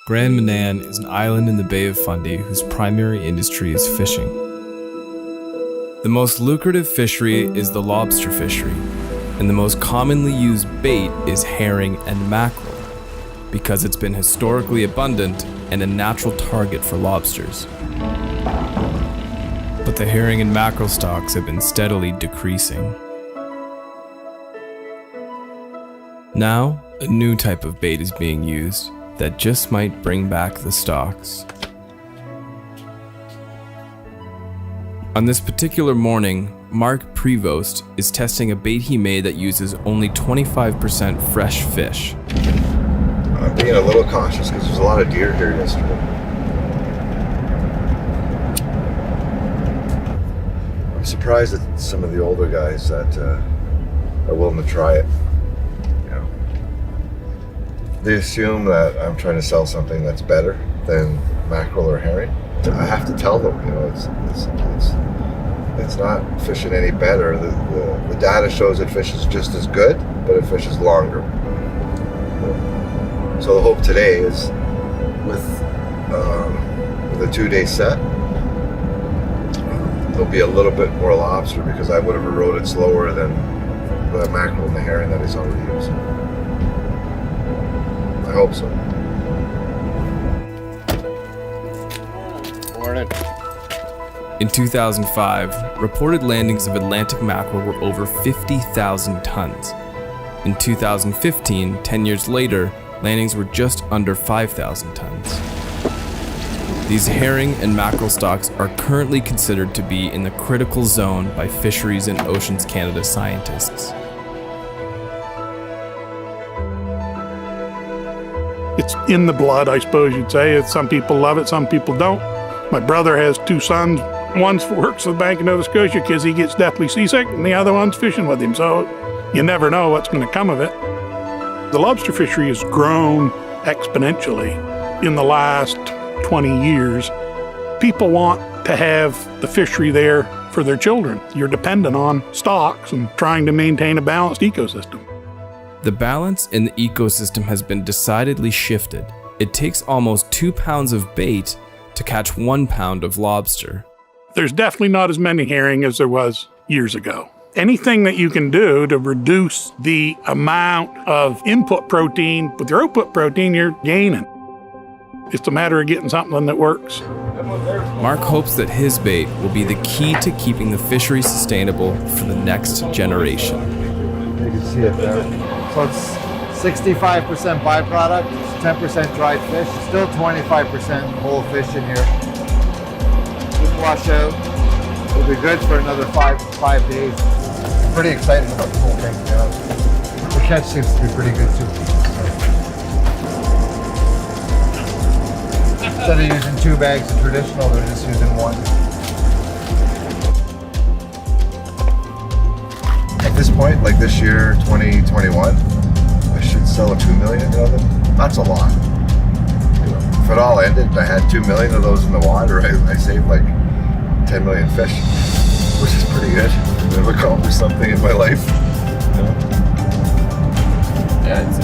Grand Manan is an island in the Bay of Fundy whose primary industry is fishing. The most lucrative fishery is the lobster fishery, and the most commonly used bait is herring and mackerel, because it's been historically abundant and a natural target for lobsters. But the herring and mackerel stocks have been steadily decreasing. Now, a new type of bait is being used that just might bring back the stocks. On this particular morning, Mark Prevost is testing a bait he made that uses only 25% fresh fish. I'm being a little cautious because there's a lot of deer here yesterday. I'm surprised at some of the older guys that are willing to try it. They assume that I'm trying to sell something that's better than mackerel or herring. I have to tell them, it's not fishing any better. The data shows it fishes just as good, but it fishes longer. So the hope today is with a 2-day set, there'll be a little bit more lobster because I would have eroded slower than the mackerel and the herring that he's already using. I hope so. Morning. In 2005, reported landings of Atlantic mackerel were over 50,000 tons. In 2015, 10 years later, landings were just under 5,000 tons. These herring and mackerel stocks are currently considered to be in the critical zone by Fisheries and Oceans Canada scientists. It's in the blood, I suppose you'd say. Some people love it, some people don't. My brother has 2 sons. One works for the Bank of Nova Scotia because he gets deathly seasick, and the other one's fishing with him, so you never know what's going to come of it. The lobster fishery has grown exponentially in the last 20 years. People want to have the fishery there for their children. You're dependent on stocks and trying to maintain a balanced ecosystem. The balance in the ecosystem has been decidedly shifted. It takes almost 2 pounds of bait to catch 1 pound of lobster. There's definitely not as many herring as there was years ago. Anything that you can do to reduce the amount of input protein with your output protein, you're gaining. It's a matter of getting something that works. Mark hopes that his bait will be the key to keeping the fishery sustainable for the next generation. You can see it there. So it's 65% byproduct, 10% dried fish, still 25% whole fish in here. Just wash out. It'll be good for another five days. I'm pretty excited about the whole thing, to be honest. The catch seems to be pretty good too. Instead of using 2 bags of traditional, they're just using 1. At this point, like this year, 2021, I should sell a 2 million of them. That's a lot. If it all ended and I had 2 million of those in the water, I saved like 10 million fish, which is pretty good. I've accomplished something in my life. Yeah, it's